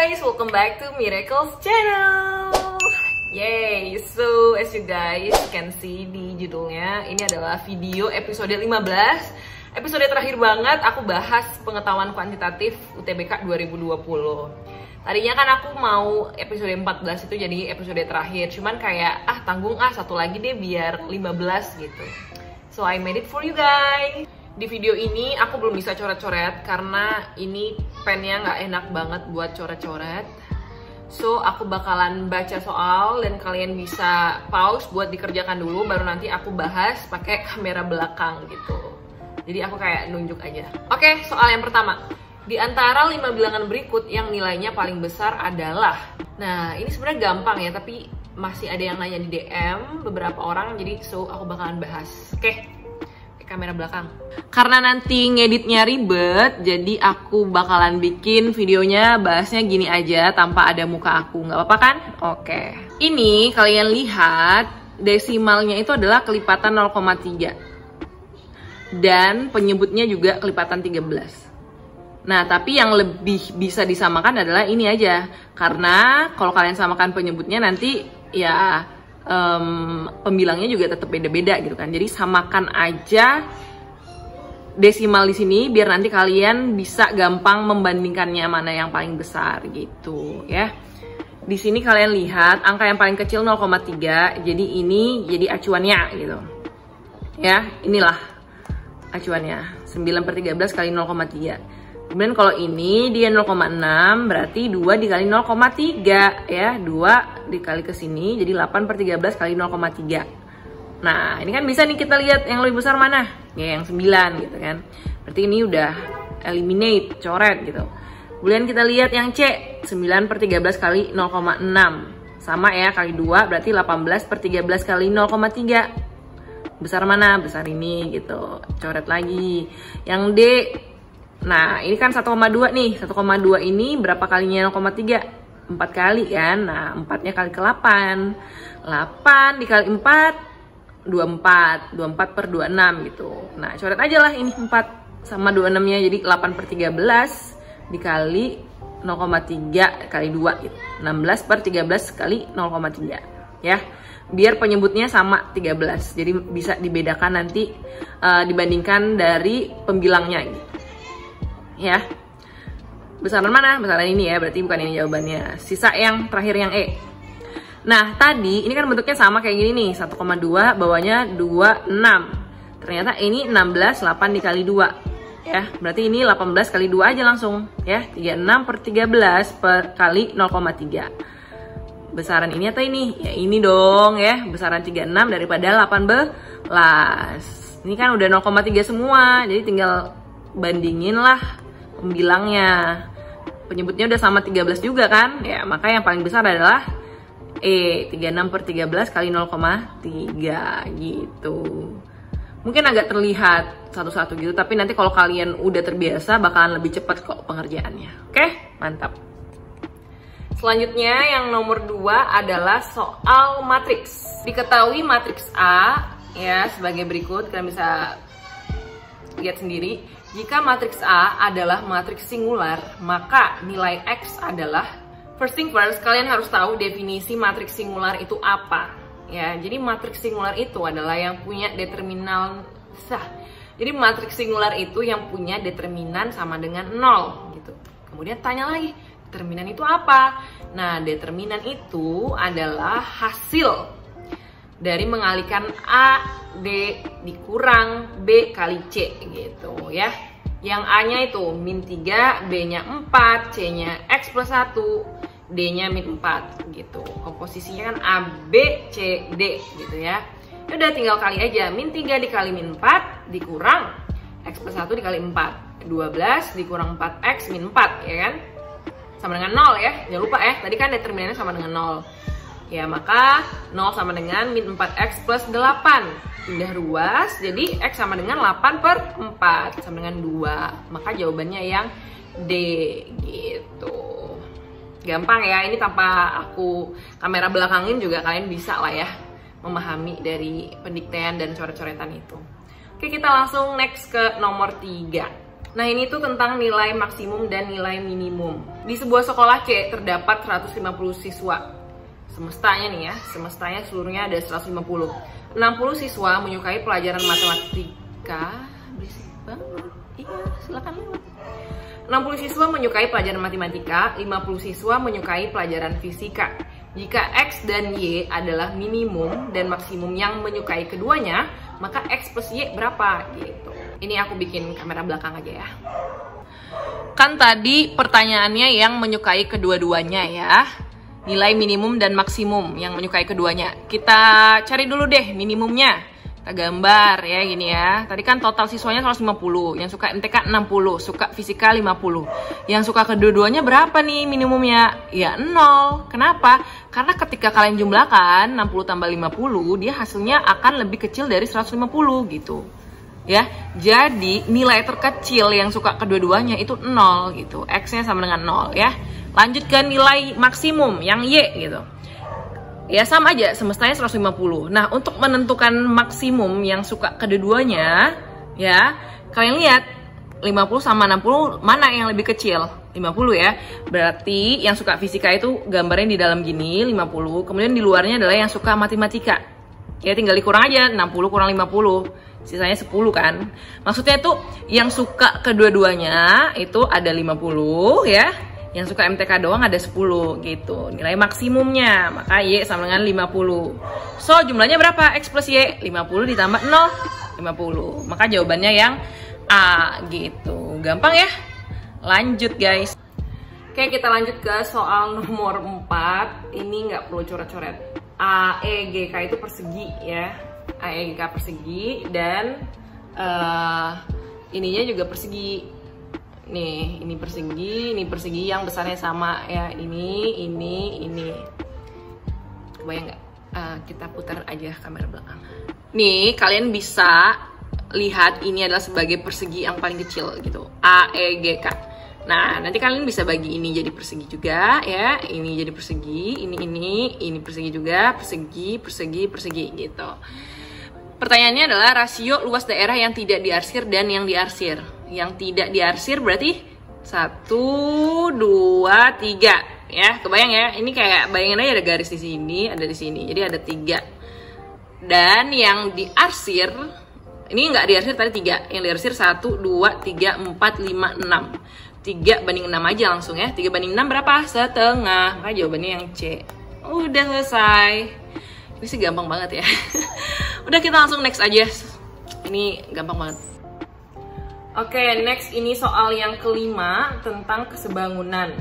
guys, welcome back to Miracles channel. Yay, so as you guys can see di judulnya, ini adalah video episode 15. Episode terakhir banget aku bahas pengetahuan kuantitatif UTBK 2020. Tadinya kan aku mau episode 14 itu jadi episode terakhir, cuman kayak tanggung satu lagi deh biar 15 gitu. So I made it for you guys. Di video ini aku belum bisa coret-coret karena ini pennya nggak enak banget buat coret-coret. So aku bakalan baca soal dan kalian bisa pause buat dikerjakan dulu, baru nanti aku bahas pakai kamera belakang gitu. Jadi aku kayak nunjuk aja. Oke, soal yang pertama. Di antara 5 bilangan berikut yang nilainya paling besar adalah. Nah, ini sebenarnya gampang ya, tapi masih ada yang nanya di DM beberapa orang, jadi so aku bakalan bahas. Oke. Kamera belakang. Karena nanti ngeditnya ribet, jadi aku bakalan bikin videonya bahasnya gini aja tanpa ada muka aku. Nggak apa-apa kan? Oke. Ini kalian lihat desimalnya itu adalah kelipatan 0,3. Dan penyebutnya juga kelipatan 13. Nah, tapi yang lebih bisa disamakan adalah ini aja. Karena kalau kalian samakan penyebutnya nanti ya pembilangnya juga tetap beda-beda gitu kan. Jadi samakan aja desimal di sini biar nanti kalian bisa gampang membandingkannya mana yang paling besar gitu ya. Di sini kalian lihat angka yang paling kecil 0,3. Jadi ini jadi acuannya gitu. Ya, inilah acuannya. 9/13 kali 0,3. Kemudian kalau ini dia 0,6 berarti 2 dikali 0,3 ya. 2 dikali ke sini jadi 8/13 kali 0,3. Nah ini kan bisa nih kita lihat yang lebih besar mana. Ya yang 9 gitu kan. Berarti ini udah eliminate, coret gitu. Kemudian kita lihat yang C. 9/13 kali 0,6. Sama ya, kali 2 berarti 18/13 kali 0,3. Besar mana? Besar ini gitu. Coret lagi. Yang D. Nah, ini kan 1,2 nih. 1,2 ini berapa kalinya 0,3? 4 kali kan? Nah, 4-nya kali ke 8. 8 dikali 4, 24. 24/26 gitu. Nah, coret aja lah ini 4 sama 26-nya. Jadi 8/13 dikali 0,3 kali 2 gitu. 16/13 kali 0,3 ya. Biar penyebutnya sama 13. Jadi bisa dibedakan nanti dibandingkan dari pembilangnya gitu. Ya, besaran mana? Besaran ini ya, berarti bukan ini jawabannya. Sisa yang terakhir yang E. Nah, tadi ini kan bentuknya sama kayak gini nih, 1,2 bawahnya 26. Ternyata ini 16, 8 dikali 2. Ya, berarti ini 18 kali 2 aja langsung. Ya, 36/13 per kali 0,3. Besaran ini atau ini? Ya ini dong ya, besaran 36 daripada 18. Ini kan udah 0,3 semua, jadi tinggal bandingin lah pembilangnya. Penyebutnya udah sama 13 juga kan? Ya, maka yang paling besar adalah E, 36/13 kali 0,3 gitu. Mungkin agak terlihat satu-satu gitu, tapi nanti kalau kalian udah terbiasa bakalan lebih cepat kok pengerjaannya. Oke? Mantap. Selanjutnya yang nomor 2 adalah soal matriks. Diketahui matriks A ya sebagai berikut, kalian bisa lihat sendiri. Jika matriks A adalah matriks singular, maka nilai X adalah, first thing first, kalian harus tahu definisi matriks singular itu apa. Ya, jadi matriks singular itu adalah yang punya determinan sah. Jadi matriks singular itu yang punya determinan sama dengan 0 gitu. Kemudian tanya lagi, determinan itu apa? Nah, determinan itu adalah hasil dari mengalihkan A, D dikurang B kali C gitu ya. Yang A-nya itu min 3, B-nya 4, C-nya X plus 1, D-nya min 4 gitu. Komposisinya kan A, B, C, D gitu ya. Udah tinggal kali aja, min 3 dikali min 4 dikurang X plus 1 dikali 4. 12 dikurang 4X min 4 ya kan? Sama dengan 0 ya, jangan lupa ya. Tadi kan determinannya sama dengan 0. Ya, maka 0 sama dengan min 4X plus 8. Pindah ruas, jadi X sama dengan 8/4. Sama dengan 2. Maka jawabannya yang D gitu. Gampang ya, ini tanpa aku kamera belakangin juga kalian bisa lah ya memahami dari pendiktean dan coret-coretan itu. Oke, kita langsung next ke nomor 3. Nah, ini tuh tentang nilai maksimum dan nilai minimum. Di sebuah sekolah C terdapat 150 siswa. Semestanya nih ya, semestanya seluruhnya ada 150. 60 siswa menyukai pelajaran matematika. Berisik banget. Iya, silakan lewat. 60 siswa menyukai pelajaran matematika, 50 siswa menyukai pelajaran fisika. Jika X dan Y adalah minimum dan maksimum yang menyukai keduanya, maka X plus Y berapa? Gitu. Ini aku bikin kamera belakang aja ya. Kan tadi pertanyaannya yang menyukai kedua-duanya ya. Nilai minimum dan maksimum yang menyukai keduanya. Kita cari dulu deh minimumnya. Kita gambar ya gini ya. Tadi kan total siswanya 150. Yang suka MTK 60. Suka fisika 50. Yang suka kedua-duanya berapa nih minimumnya? Ya 0. Kenapa? Karena ketika kalian jumlahkan 60 tambah 50, dia hasilnya akan lebih kecil dari 150 gitu. Ya, jadi nilai terkecil yang suka kedua-duanya itu 0 gitu. X-nya sama dengan 0 ya. Lanjut ke nilai maksimum yang Y gitu. Ya sama aja, semestanya 150. Nah, untuk menentukan maksimum yang suka kedua-duanya ya, kalian lihat 50 sama 60 mana yang lebih kecil? 50 ya. Berarti yang suka fisika itu gambarnya di dalam gini 50, kemudian di luarnya adalah yang suka matematika. Ya tinggal dikurang aja, 60 kurang 50. Sisanya 10 kan. Maksudnya tuh yang suka kedua-duanya itu ada 50 ya. Yang suka MTK doang ada 10 gitu. Nilai maksimumnya. Maka Y sama dengan 50. So jumlahnya berapa? X plus Y. 50 ditambah 0. 50. Maka jawabannya yang A gitu. Gampang ya? Lanjut guys. Oke, kita lanjut ke soal nomor 4. Ini nggak perlu coret-coret. AEGK itu persegi ya. AEGK persegi dan ininya juga persegi. Nih, ini persegi yang besarnya sama ya. Ini. Kebayang nggak? Kita putar aja kamera belakang. Nih, kalian bisa lihat ini adalah sebagai persegi yang paling kecil gitu. AEGK. Nah, nanti kalian bisa bagi ini jadi persegi juga ya. Ini jadi persegi, ini persegi juga, persegi gitu. Pertanyaannya adalah rasio luas daerah yang tidak diarsir dan yang diarsir. Yang tidak diarsir berarti 1, 2, 3 ya. Kebayang ya? Ini kayak bayangin aja ada garis di sini, ada di sini. Jadi ada 3. Dan yang diarsir ini nggak diarsir tadi 3. Yang diarsir 1, 2, 3, 4, 5, 6. 3 banding 6 aja langsung ya. 3 banding 6 berapa? Setengah. Maka jawabannya yang C. Udah selesai. Ini sih gampang banget ya. Udah kita langsung next aja. Ini gampang banget. Oke, next ini soal yang kelima tentang kesebangunan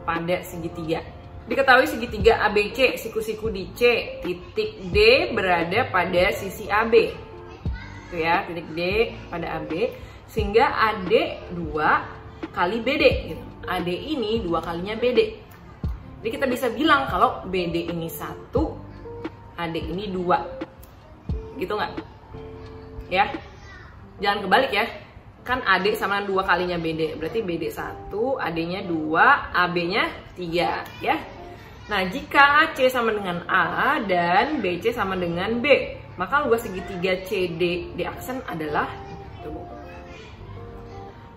pada segitiga. Diketahui segitiga ABC, siku-siku di C, titik D berada pada sisi AB. Itu ya, titik D pada AB. Sehingga AD 2 kali BD gitu. AD ini 2 kalinya BD. Jadi kita bisa bilang kalau BD ini 1, AD ini 2. Gitu nggak? Ya. Jangan kebalik ya. Kan AD sama 2 kalinya BD. Berarti BD 1, AD-nya 2, AB-nya 3 ya. Nah, jika AC sama dengan A dan BC sama dengan B, maka luas segitiga CD di aksen adalah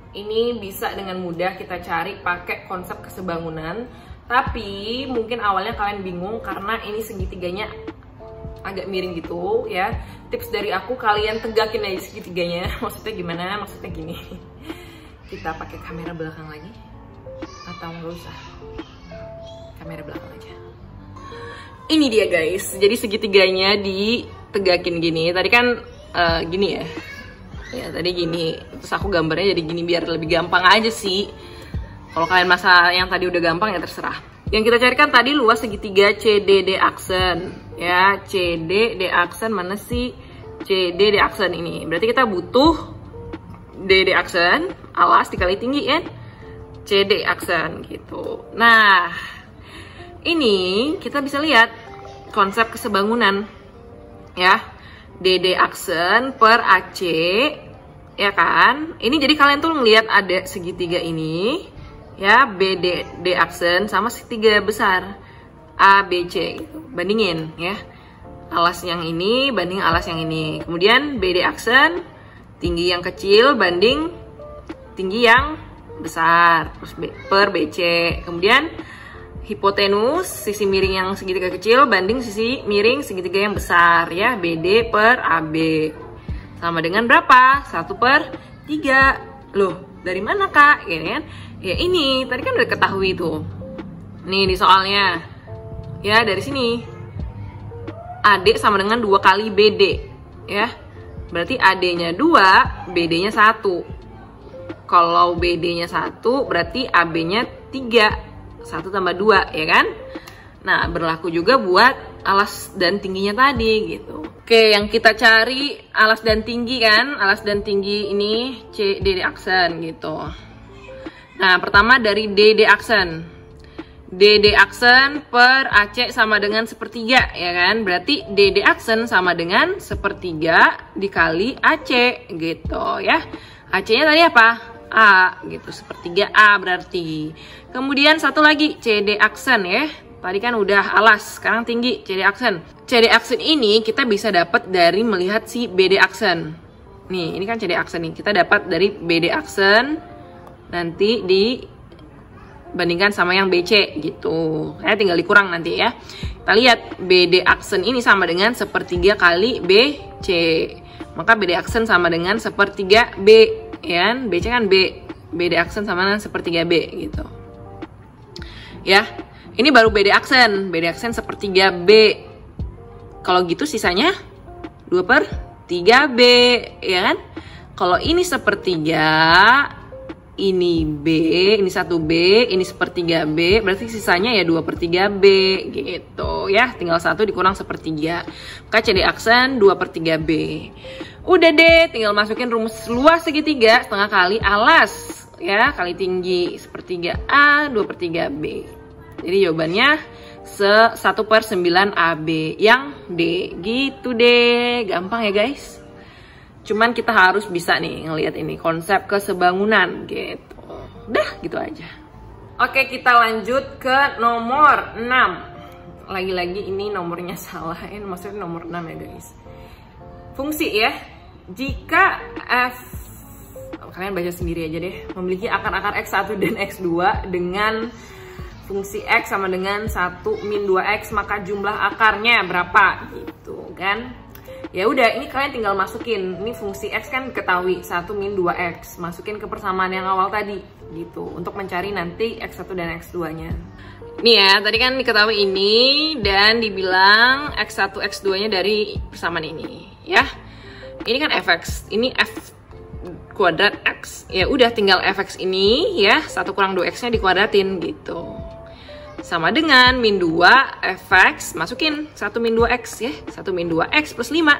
ini bisa dengan mudah kita cari pakai konsep kesebangunan. Tapi mungkin awalnya kalian bingung karena ini segitiganya agak miring gitu ya. Tips dari aku, kalian tegakin aja segitiganya. Maksudnya gimana? Maksudnya gini. Kita pakai kamera belakang lagi atau nggak usah? Kamera belakang aja. Ini dia guys. Jadi segitiganya ditegakin gini. Tadi kan gini ya. Ya tadi gini, terus aku gambarnya jadi gini biar lebih gampang aja sih. Kalau kalian masa yang tadi udah gampang ya terserah. Yang kita carikan tadi luas segitiga CDD aksen ya. CDD aksen mana sih? CDD aksen ini. Berarti kita butuh DD aksen, alas dikali tinggi kan? CD aksen gitu. Nah, ini kita bisa lihat konsep kesebangunan ya. DD aksen per AC ya kan. Ini jadi kalian tuh ngelihat ada segitiga ini ya, BD aksen sama segitiga besar ABC gitu. Bandingin ya, alas yang ini banding alas yang ini. Kemudian BD aksen tinggi yang kecil banding tinggi yang besar, terus per BC. Kemudian hipotenus, sisi miring yang segitiga kecil banding sisi miring segitiga yang besar ya, BD per AB. Sama dengan berapa? 1/3. Loh, dari mana Kak? Ya kan? Ya ini, tadi kan udah ketahui tuh. Nih di soalnya. Ya, dari sini. AD sama dengan 2 kali BD ya. Berarti AD-nya 2, BD-nya 1. Kalau BD-nya 1, berarti AB-nya 3. 1 tambah 2 ya kan. Nah, berlaku juga buat alas dan tingginya tadi gitu. Oke, yang kita cari alas dan tinggi kan. Alas dan tinggi ini DD aksen gitu. Nah, pertama dari DD aksen. DD aksen per AC sama dengan 1/3 ya kan. Berarti DD aksen sama dengan 1/3 dikali AC gitu ya. AC-nya tadi apa? A gitu, 1/3 A berarti. Kemudian satu lagi CD aksen ya. Tadi kan udah alas, sekarang tinggi CD aksen. CD aksen ini kita bisa dapat dari melihat si BD aksen. Nih, ini kan CD aksen nih. Kita dapat dari BD aksen nanti dibandingkan sama yang BC gitu. Saya tinggal dikurang nanti ya. Kita lihat BD aksen ini sama dengan 1/3 kali BC. Maka BD aksen sama dengan 1/3 B. Ya, BC kan B, BD aksen sama dengan 1/3 B gitu. Ya, ini baru BD aksen 1/3 B. Kalau gitu sisanya 2/3 B, ya kan? Kalau ini 1/3, ini B, ini 1B, ini 1/3 B, berarti sisanya ya 2/3 B gitu ya. Tinggal 1 dikurang 1/3. Maka CD aksen 2/3 B. Udah deh, tinggal masukin rumus luas segitiga setengah kali alas ya, kali tinggi 1/3 A 2/3 B. Jadi jawabannya 1/9 AB yang D gitu deh. Gampang ya guys. Cuman kita harus bisa nih ngelihat ini konsep kesebangunan gitu. Udah gitu aja. Oke, kita lanjut ke nomor 6. Lagi-lagi ini nomornya salah, maksudnya nomor 6 ya guys. Fungsi ya. Jika F, kalian baca sendiri aja deh, memiliki akar-akar X1 dan X2 dengan fungsi X sama dengan 1 min 2X, maka jumlah akarnya berapa gitu kan. Ya udah, ini kalian tinggal masukin. Ini fungsi X kan ketahui 1 min 2X, masukin ke persamaan yang awal tadi gitu untuk mencari nanti X1 dan X2-nya. Nih ya, tadi kan diketahui ini dan dibilang X1 X2-nya dari persamaan ini ya. Ini kan fx, ini f kuadrat x. Ya udah, tinggal fx ini ya 1 kurang 2x-nya dikuadratin gitu. Sama dengan min 2 fx, masukin 1 min 2x ya. 1 min 2x plus 5.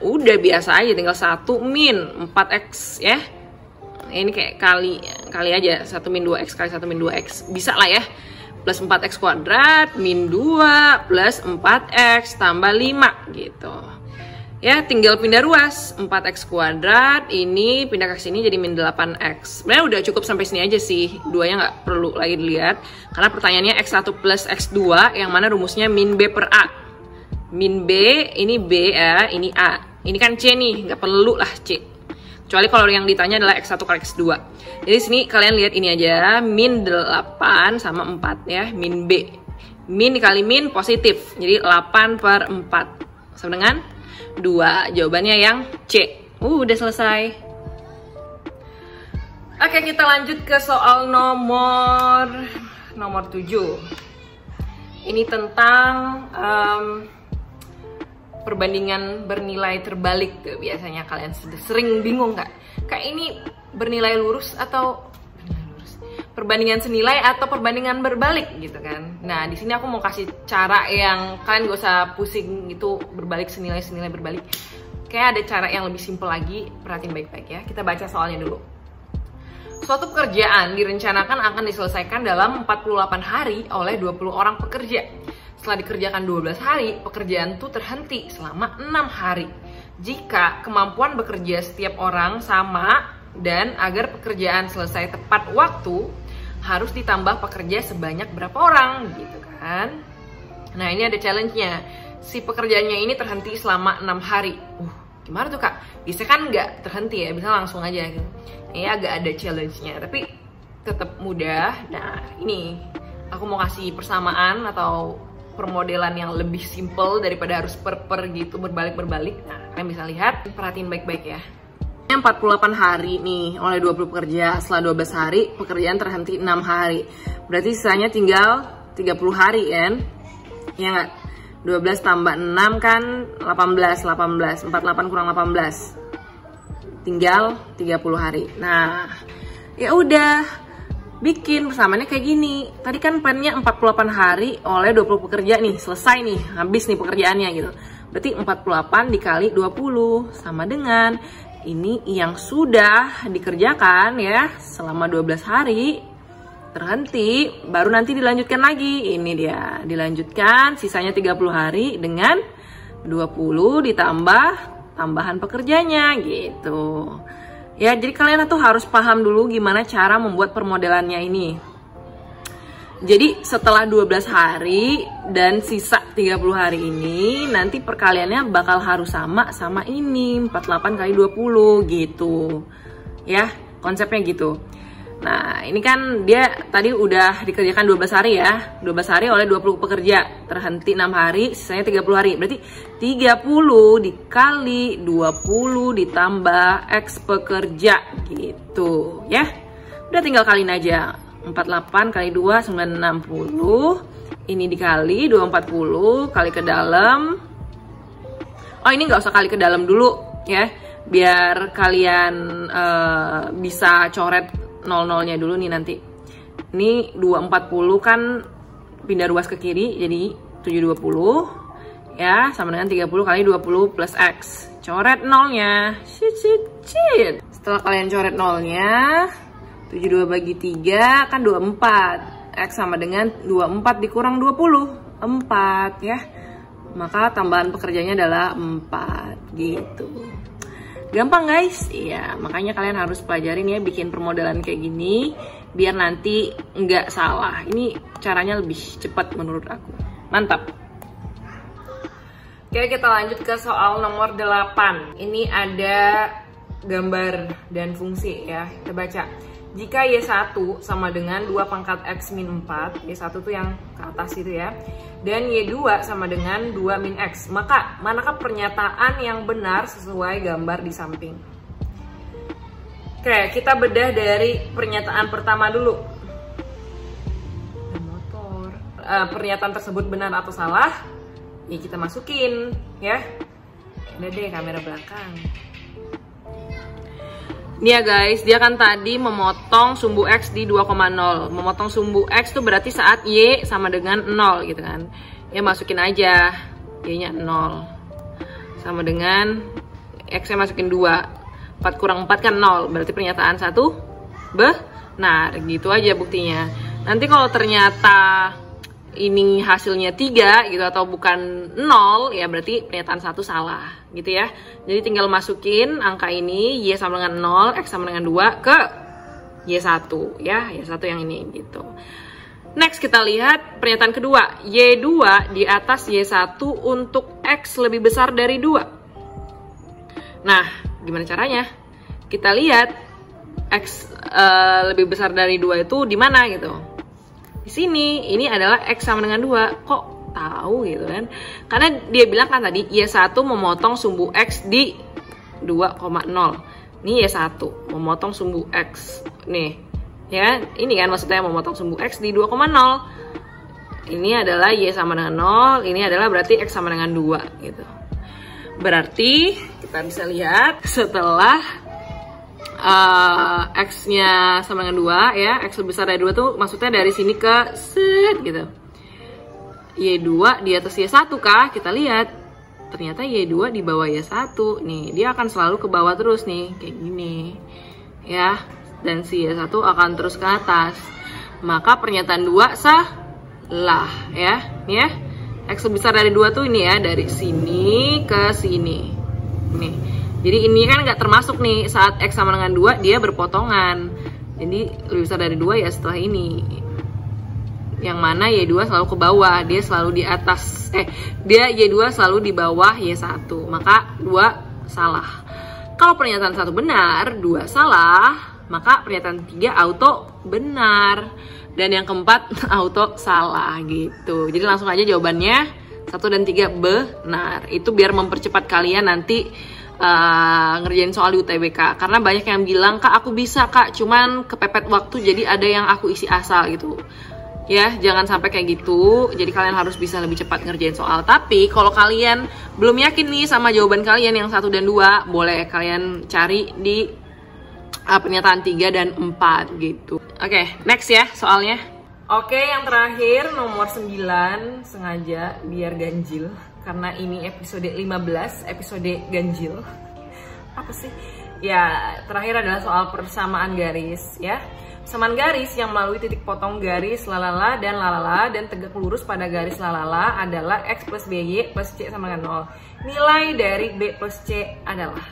Udah biasa aja, tinggal 1 min 4x ya. Ini kayak kali aja 1 min 2x kali 1 min 2x. Bisa lah ya. Plus 4x kuadrat min 2 plus 4x tambah 5 gitu. Ya, tinggal pindah ruas, 4x kuadrat, ini pindah ke sini jadi min 8x. Sebenarnya udah cukup sampai sini aja sih, 2-nya nggak perlu lagi dilihat. Karena pertanyaannya x1 plus x2, yang mana rumusnya min b per a. Min b, ini b ya, ini a. Ini kan c nih, nggak perlu lah c. Kecuali kalau yang ditanya adalah x1 kali x2. Jadi sini kalian lihat ini aja, min 8 sama 4 ya, min b. Min dikali min positif, jadi 8/4. Sama dengan 2, jawabannya yang C. Udah selesai. Oke, kita lanjut ke soal nomor 7. Ini tentang perbandingan bernilai terbalik tuh. Biasanya kalian sering bingung nggak? Kayak ini bernilai lurus atau perbandingan senilai atau perbandingan berbalik gitu kan. Nah, di sini aku mau kasih cara yang kalian gak usah pusing itu berbalik senilai berbalik. Kayak ada cara yang lebih simpel lagi, perhatiin baik-baik ya. Kita baca soalnya dulu. Suatu pekerjaan direncanakan akan diselesaikan dalam 48 hari oleh 20 orang pekerja. Setelah dikerjakan 12 hari, pekerjaan itu terhenti selama 6 hari. Jika kemampuan bekerja setiap orang sama dan agar pekerjaan selesai tepat waktu, harus ditambah pekerja sebanyak berapa orang gitu kan. Nah, ini ada challenge-nya. Si pekerjaannya ini terhenti selama 6 hari. Gimana tuh Kak? Bisa kan nggak terhenti ya, bisa langsung aja gitu. Ini agak ada challenge-nya, tapi tetap mudah. Nah ini aku mau kasih persamaan atau permodelan yang lebih simple daripada harus per gitu berbalik-berbalik. Nah kalian bisa lihat, perhatiin baik-baik ya. 48 hari nih oleh 20 pekerja. Setelah 12 hari pekerjaan terhenti 6 hari. Berarti sisanya tinggal 30 hari kan? Ya nggak? 12 tambah 6 kan 18, 48 kurang 18. Tinggal 30 hari. Nah, ya udah. Bikin persamaannya kayak gini. Tadi kan plannya 48 hari oleh 20 pekerja nih. Selesai nih, habis nih pekerjaannya gitu. Berarti 48 dikali 20 sama dengan ini yang sudah dikerjakan ya selama 12 hari. Terhenti, baru nanti dilanjutkan lagi. Ini dia, dilanjutkan sisanya 30 hari dengan 20 ditambah tambahan pekerjanya gitu. Ya, jadi kalian tuh harus paham dulu gimana cara membuat permodelannya ini. Jadi setelah 12 hari dan sisa 30 hari ini, nanti perkaliannya bakal harus sama ini, 48 kali 20 gitu. Ya, konsepnya gitu. Nah, ini kan dia tadi udah dikerjakan 12 hari ya. 12 hari oleh 20 pekerja. Terhenti 6 hari, sisanya 30 hari. Berarti 30 dikali 20 ditambah X pekerja gitu ya. Udah tinggal kaliin aja. 48 kali 2, 960. Ini dikali 240 kali ke dalam. Oh, ini nggak usah kali ke dalam dulu ya. Biar kalian bisa coret 00-nya dulu nih nanti. Ini 240 kan pindah ruas ke kiri jadi 720 ya, sama dengan 30 kali 20 plus X. Coret 0-nya. Shit. Setelah kalian coret 0-nya, 72 bagi 3 kan 24. X sama dengan 24 dikurang 20. 4 ya. Maka tambahan pekerjanya adalah 4 gitu. Gampang guys, iya, makanya kalian harus pelajarin ya bikin permodelan kayak gini biar nanti nggak salah. Ini caranya lebih cepat menurut aku. Mantap. Oke, kita lanjut ke soal nomor 8. Ini ada gambar dan fungsi ya. Kita baca. Jika Y1 sama dengan 2 pangkat X min 4, Y1 tuh yang ke atas itu ya, dan Y2 sama dengan 2 min X, maka manakah pernyataan yang benar sesuai gambar di samping? Oke, kita bedah dari pernyataan pertama dulu. Pernyataan tersebut benar atau salah? Ya kita masukin ya. Udah deh, kamera belakang. Nih ya guys, dia kan tadi memotong sumbu X di 2,0. Memotong sumbu X tuh berarti saat Y sama dengan 0 gitu kan. Ya masukin aja Y-nya 0. Sama dengan X-nya masukin 2. 4 kurang 4 kan 0. Berarti pernyataan 1 benar. Gitu aja buktinya. Nanti kalau ternyata ini hasilnya 3 gitu atau bukan 0, ya berarti pernyataan 1 salah gitu ya. Jadi tinggal masukin angka ini Y sama dengan 0, X sama dengan 2 ke Y1 ya, Y1 yang ini gitu. Next kita lihat pernyataan kedua, Y2 di atas Y1 untuk X lebih besar dari 2. Nah, gimana caranya? Kita lihat X lebih besar dari 2 itu di mana gitu. Di sini, ini adalah X sama dengan 2. Kok tahu gitu kan? Karena dia bilang kan tadi Y1 memotong sumbu X di 2,0. Ini Y1 memotong sumbu X. Nih, ya, ini kan maksudnya memotong sumbu X di 2,0. Ini adalah Y sama dengan 0, ini adalah berarti X sama dengan 2 gitu. Berarti kita bisa lihat setelah X-nya sama dengan 2 ya, X lebih besar dari 2 tuh maksudnya dari sini ke set gitu. Y2 di atas Y1 kah? Kita lihat. Ternyata Y2 di bawah Y1. Nih, dia akan selalu ke bawah terus nih, kayak gini. Ya, dan si Y1 akan terus ke atas. Maka pernyataan 2 salah ya. Nih ya. X lebih besar dari 2 tuh ini ya, dari sini ke sini. Nih. Jadi ini kan nggak termasuk nih saat X sama dengan 2 dia berpotongan. Jadi lebih besar dari 2 ya setelah ini. Yang mana Y2 selalu ke bawah, dia selalu di atas. Dia Y2 selalu di bawah Y1. Maka 2 salah. Kalau pernyataan 1 benar, 2 salah, maka pernyataan 3 auto benar. Dan yang keempat auto salah gitu. Jadi langsung aja jawabannya 1 dan 3 benar. Itu biar mempercepat kalian nanti ngerjain soal di UTBK. Karena banyak yang bilang, Kak aku bisa Kak, cuman kepepet waktu jadi ada yang aku isi asal gitu. Ya, jangan sampai kayak gitu. Jadi kalian harus bisa lebih cepat ngerjain soal. Tapi kalau kalian belum yakin nih sama jawaban kalian yang 1 dan 2, boleh kalian cari di pernyataan 3 dan 4 gitu. Oke, next ya soalnya. Oke, yang terakhir nomor 9, sengaja biar ganjil. Karena ini episode 15, episode ganjil. Apa sih? Ya, terakhir adalah soal persamaan garis ya. Persamaan garis yang melalui titik potong garis lalala dan tegak lurus pada garis lalala adalah X plus BY plus C sama dengan 0. Nilai dari B plus C adalah.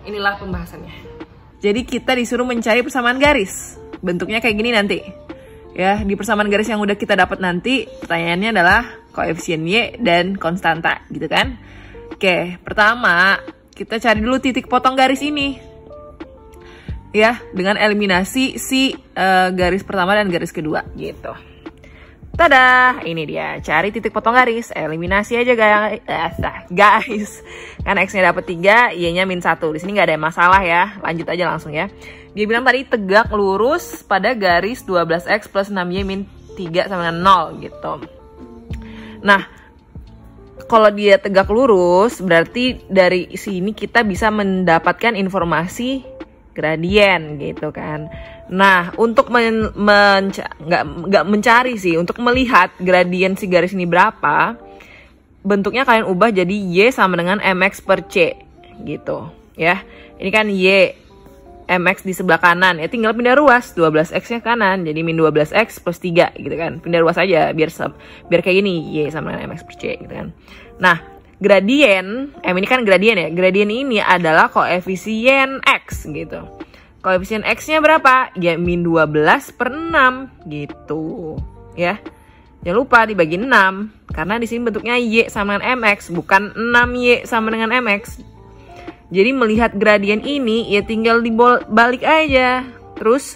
Inilah pembahasannya. Jadi kita disuruh mencari persamaan garis. Bentuknya kayak gini nanti. Ya, di persamaan garis yang udah kita dapat nanti, pertanyaannya adalah koefisien Y dan konstanta, gitu kan? Oke, pertama kita cari dulu titik potong garis ini. Ya, dengan eliminasi si garis pertama dan garis kedua, gitu. Tada, ini dia. Cari titik potong garis, eliminasi aja guys. Kan X-nya dapet 3, Y-nya -1. Di sini nggak ada masalah ya. Lanjut aja langsung ya. Dia bilang tadi tegak lurus pada garis 12X plus 6Y -3 sama dengan 0 gitu. Nah, kalau dia tegak lurus, berarti dari sini kita bisa mendapatkan informasi gradien gitu kan. Nah, untuk nggak mencari sih, untuk melihat gradien si garis ini berapa, bentuknya kalian ubah jadi Y sama dengan MX per C gitu ya. Ini kan Y, MX di sebelah kanan ya, tinggal pindah ruas 12X-nya kanan jadi -12X plus 3 gitu kan. Pindah ruas aja biar kayak gini, Y sama dengan MX per C gitu kan. Nah, gradien, ini kan gradien ya. Gradien ini adalah koefisien X gitu. Koefisien X-nya berapa? Ya -12 per 6 gitu. Ya. Jangan lupa dibagi 6 karena di sini bentuknya Y sama dengan MX, bukan 6Y sama dengan MX. Jadi melihat gradien ini ya tinggal dibalik aja. Terus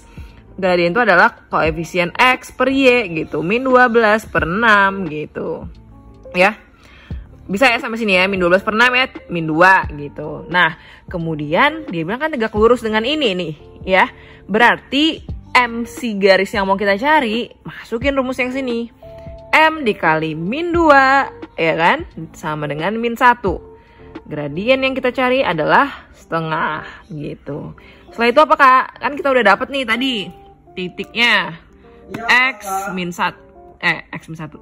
gradien itu adalah koefisien X per Y gitu. -12 per 6 gitu. Ya. Bisa ya sampai sini ya, -12 per 6 ya, -2 gitu. Nah, kemudian dia bilang kan tegak lurus dengan ini nih, ya. Berarti MC garis yang mau kita cari, masukin rumus yang sini. M dikali -2, ya kan? Sama dengan -1. Gradien yang kita cari adalah setengah gitu. Setelah itu apa Kak? Kan kita udah dapet nih tadi titiknya. X -1,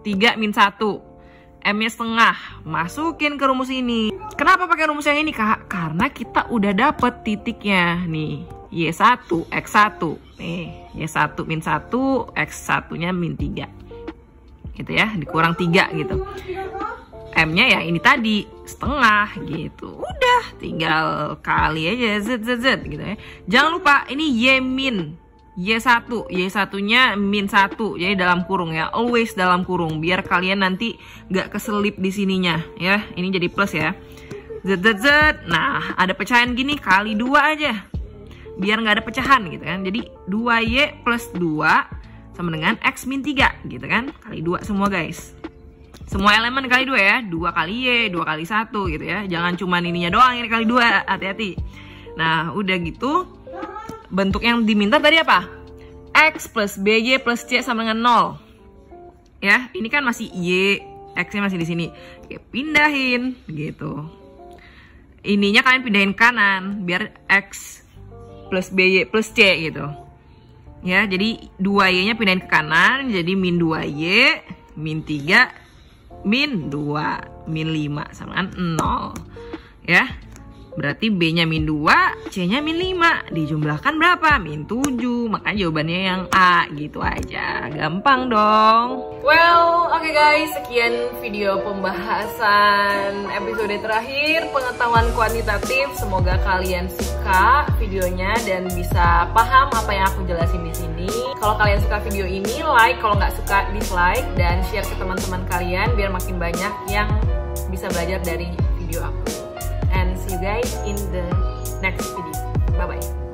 3 -1. M-nya setengah, masukin ke rumus ini. Kenapa pakai rumus yang ini Kak? Karena kita udah dapet titiknya nih, Y1, X1. Nih, Y1 -1, X1-nya -3. Gitu ya, dikurang 3 gitu. M-nya ya ini tadi, setengah gitu. Udah, tinggal kali aja, z gitu ya. Jangan lupa, ini Y1, Y1-nya -1, jadi dalam kurung ya, always dalam kurung, biar kalian nanti gak keselip di sininya ya. Ini jadi plus ya. Z. Nah, ada pecahan gini kali 2 aja, biar nggak ada pecahan gitu kan. Jadi 2Y plus 2 sama dengan X -3 gitu kan, kali 2 semua guys. Semua elemen kali 2 ya, 2 kali Y, 2 kali 1 gitu ya. Jangan cuma ininya doang, ini kali 2, hati-hati. Nah, udah gitu. Bentuk yang diminta tadi apa? X plus BY plus C sama dengan 0. Ya, ini kan masih Y, X-nya masih di sini. Oke, pindahin gitu. Ininya kalian pindahin kanan biar X plus BY plus C gitu. Ya, jadi 2Y-nya pindahin ke kanan jadi -2Y, -3, -2, -5 sama dengan 0. Ya. Berarti B-nya -2, C-nya -5. Dijumlahkan berapa? -7. Makanya jawabannya yang A, gitu aja. Gampang dong. Well, oke guys, sekian video pembahasan episode terakhir pengetahuan kuantitatif. Semoga kalian suka videonya dan bisa paham apa yang aku jelasin di sini. Kalau kalian suka video ini, like. Kalau nggak suka, dislike dan share ke teman-teman kalian biar makin banyak yang bisa belajar dari video aku. And see you guys in the next video. Bye bye.